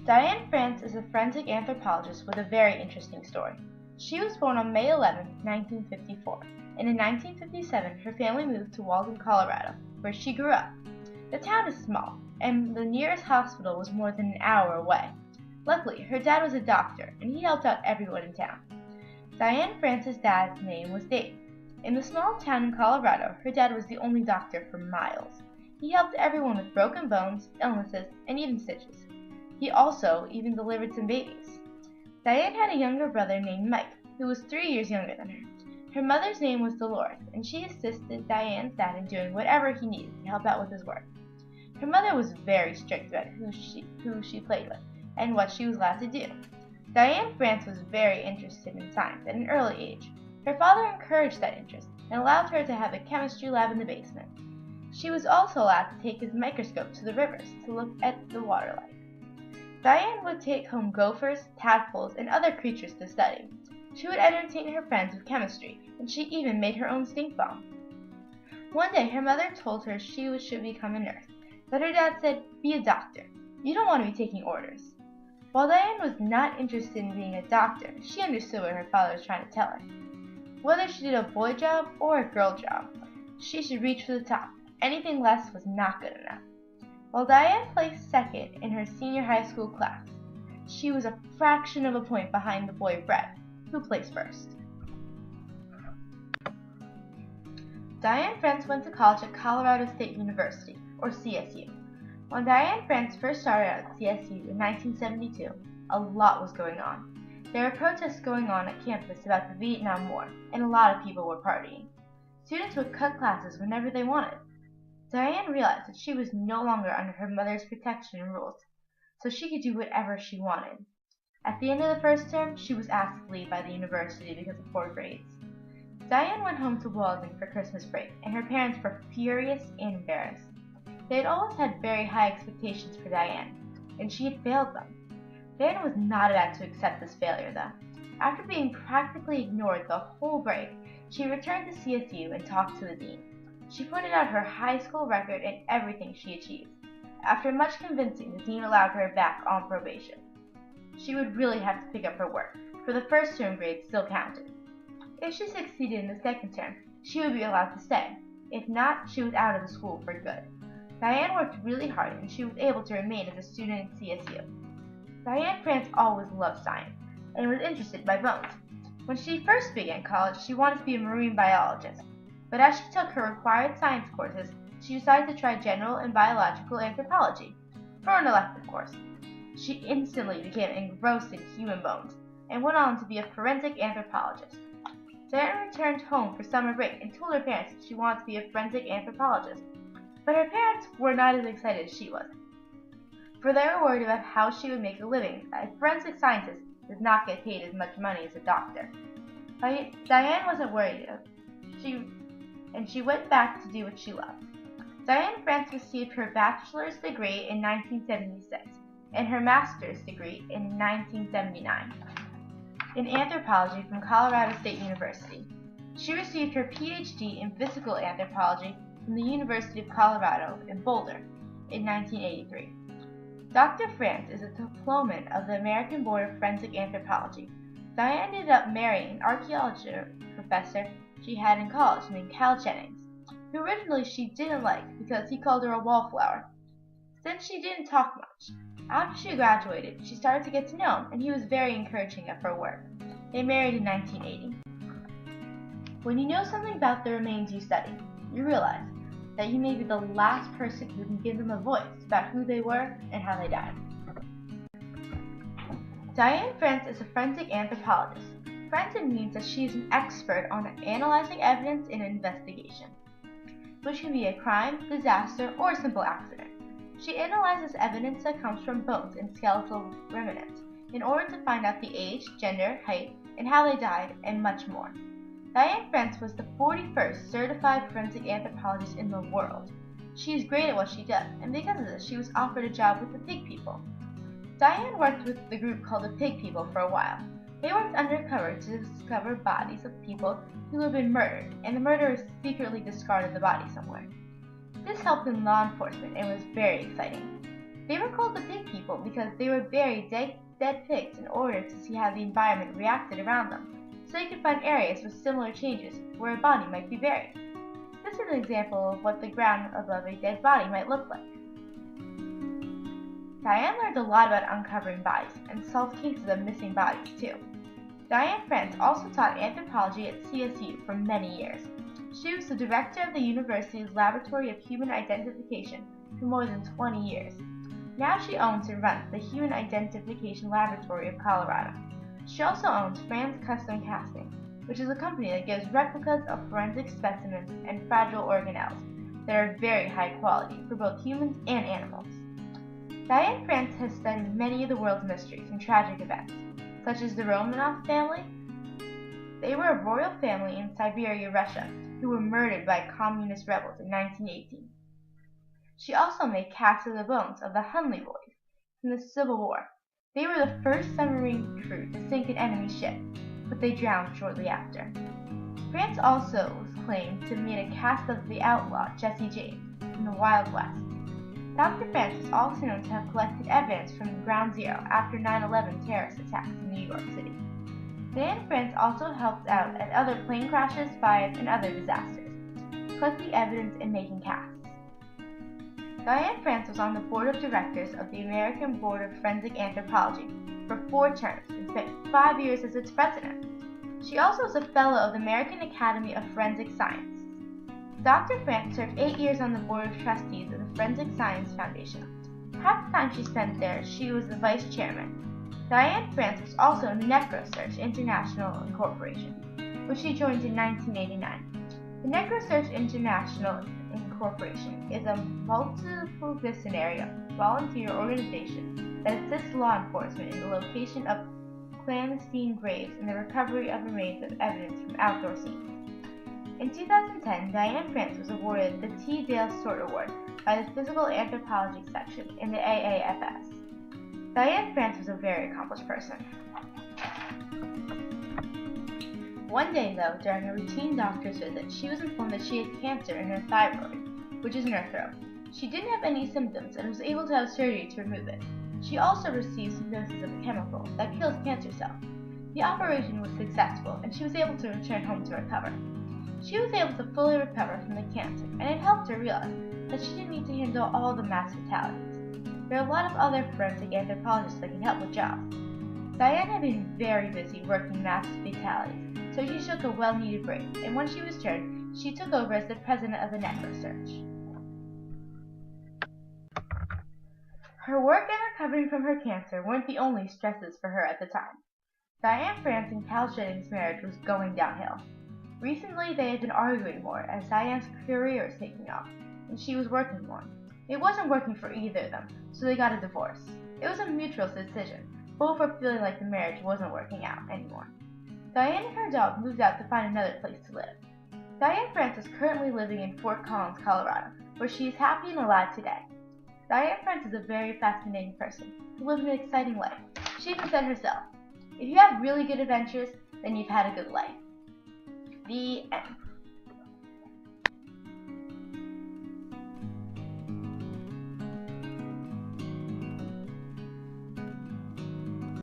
Diane France is a forensic anthropologist with a very interesting story. She was born on May 11, 1954, and in 1957 her family moved to Walden, Colorado, where she grew up. The town is small, and the nearest hospital was more than an hour away. Luckily, her dad was a doctor, and he helped out everyone in town. Diane France's dad's name was Dave. In the small town in Colorado, her dad was the only doctor for miles. He helped everyone with broken bones, illnesses, and even stitches. He also even delivered some babies. Diane had a younger brother named Mike, who was 3 years younger than her. Her mother's name was Dolores, and she assisted Diane's dad in doing whatever he needed to help out with his work. Her mother was very strict about who she played with and what she was allowed to do. Diane France was very interested in science at an early age. Her father encouraged that interest and allowed her to have a chemistry lab in the basement. She was also allowed to take his microscope to the rivers to look at the water life. Diane would take home gophers, tadpoles, and other creatures to study. She would entertain her friends with chemistry, and she even made her own stink bomb. One day, her mother told her she should become a nurse, but her dad said, "Be a doctor. You don't want to be taking orders." While Diane was not interested in being a doctor, she understood what her father was trying to tell her. Whether she did a boy job or a girl job, she should reach for the top. Anything less was not good enough. While Diane placed second in her senior high school class, she was a fraction of a point behind the boy Brett, who placed first. Diane France went to college at Colorado State University, or CSU. When Diane France first started at CSU in 1972, a lot was going on. There were protests going on at campus about the Vietnam War, and a lot of people were partying. Students would cut classes whenever they wanted. Diane realized that she was no longer under her mother's protection and rules, so she could do whatever she wanted. At the end of the first term, she was asked to leave by the university because of poor grades. Diane went home to Walden for Christmas break, and her parents were furious and embarrassed. They had always had very high expectations for Diane, and she had failed them. Diane was not about to accept this failure, though. After being practically ignored the whole break, she returned to CSU and talked to the dean. She pointed out her high school record and everything she achieved. After much convincing, the dean allowed her back on probation. She would really have to pick up her work, for the first term grade still counted. If she succeeded in the second term, she would be allowed to stay. If not, she was out of the school for good. Diane worked really hard, and she was able to remain as a student at CSU. Diane France always loved science, and was interested by bones. When she first began college, she wanted to be a marine biologist. But as she took her required science courses, she decided to try general and biological anthropology for an elective course. She instantly became engrossed in human bones and went on to be a forensic anthropologist. Diane returned home for summer break and told her parents that she wanted to be a forensic anthropologist, but her parents were not as excited as she was, for they were worried about how she would make a living. A forensic scientist does not get paid as much money as a doctor. Diane wasn't worried, and she went back to do what she loved. Diane France received her bachelor's degree in 1976 and her master's degree in 1979 in anthropology from Colorado State University. She received her PhD in physical anthropology from the University of Colorado in Boulder in 1983. Dr. France is a diplomate of the American Board of Forensic Anthropology. Diane ended up marrying an archaeology professor she had in college named Cal Jennings, who originally she didn't like because he called her a wallflower. Since she didn't talk much, after she graduated, she started to get to know him, and he was very encouraging of her work. They married in 1980. When you know something about the remains you study, you realize that you may be the last person who can give them a voice about who they were and how they died. Diane France is a forensic anthropologist. Forensic means that she is an expert on analyzing evidence in an investigation, which can be a crime, disaster, or a simple accident. She analyzes evidence that comes from bones and skeletal remnants in order to find out the age, gender, height, and how they died, and much more. Diane France was the 41st certified forensic anthropologist in the world. She is great at what she does, and because of this, she was offered a job with the Pig People. Diane worked with the group called the Pig People for a while. They worked undercover to discover bodies of people who had been murdered, and the murderers secretly discarded the body somewhere. This helped in law enforcement and was very exciting. They were called the pig people because they were buried dead pigs in order to see how the environment reacted around them, so they could find areas with similar changes where a body might be buried. This is an example of what the ground above a dead body might look like. Diane learned a lot about uncovering bodies and solved cases of missing bodies too. Diane France also taught anthropology at CSU for many years. She was the director of the university's Laboratory of Human Identification for more than 20 years. Now she owns and runs the Human Identification Laboratory of Colorado. She also owns France Custom Casting, which is a company that gives replicas of forensic specimens and fragile organelles that are very high quality for both humans and animals. Diane France has studied many of the world's mysteries and tragic events, such as the Romanov family. They were a royal family in Siberia, Russia, who were murdered by communist rebels in 1918. She also made casts of the bones of the Hunley boys from the Civil War. They were the first submarine crew to sink an enemy ship, but they drowned shortly after. France also was claimed to have made a cast of the outlaw Jesse James from the Wild West. Dr. France is also known to have collected evidence from Ground Zero after 9/11 terrorist attacks in New York City. Diane France also helped out at other plane crashes, fires, and other disasters, collecting evidence and making casts. Diane France was on the board of directors of the American Board of Forensic Anthropology for 4 terms and spent 5 years as its president. She also is a fellow of the American Academy of Forensic Science. Dr. France served 8 years on the board of trustees of the Forensic Science Foundation. Half the time she spent there, she was the vice chairman. Diane France was also in NecroSearch International Incorporation, which she joined in 1989. The NecroSearch International Incorporation is a multidisciplinary volunteer organization that assists law enforcement in the location of clandestine graves and the recovery of remains of evidence from outdoor scenes. In 2010, Diane France was awarded the T. Dale Stewart Award by the Physical Anthropology section in the AAFS. Diane France was a very accomplished person. One day, though, during a routine doctor's visit, she was informed that she had cancer in her thyroid, which is in her throat. She didn't have any symptoms and was able to have surgery to remove it. She also received some doses of a chemical that kills cancer cells. The operation was successful, and she was able to return home to recover. She was able to fully recover from the cancer, and it helped her realize that she didn't need to handle all the mass fatalities. There are a lot of other forensic anthropologists that can help with jobs. Diane had been very busy working mass fatalities, so she took a well-needed break, and when she returned, she took over as the president of the NecroSearch. Her work and recovering from her cancer weren't the only stresses for her at the time. Diane France and Cal Jennings' marriage was going downhill. Recently, they had been arguing more as Diane's career was taking off, and she was working more. It wasn't working for either of them, so they got a divorce. It was a mutual decision. Both were feeling like the marriage wasn't working out anymore. Diane and her dog moved out to find another place to live. Diane France is currently living in Fort Collins, Colorado, where she is happy and alive today. Diane France is a very fascinating person who lives an exciting life. She even said herself, "If you have really good adventures, then you've had a good life." The end.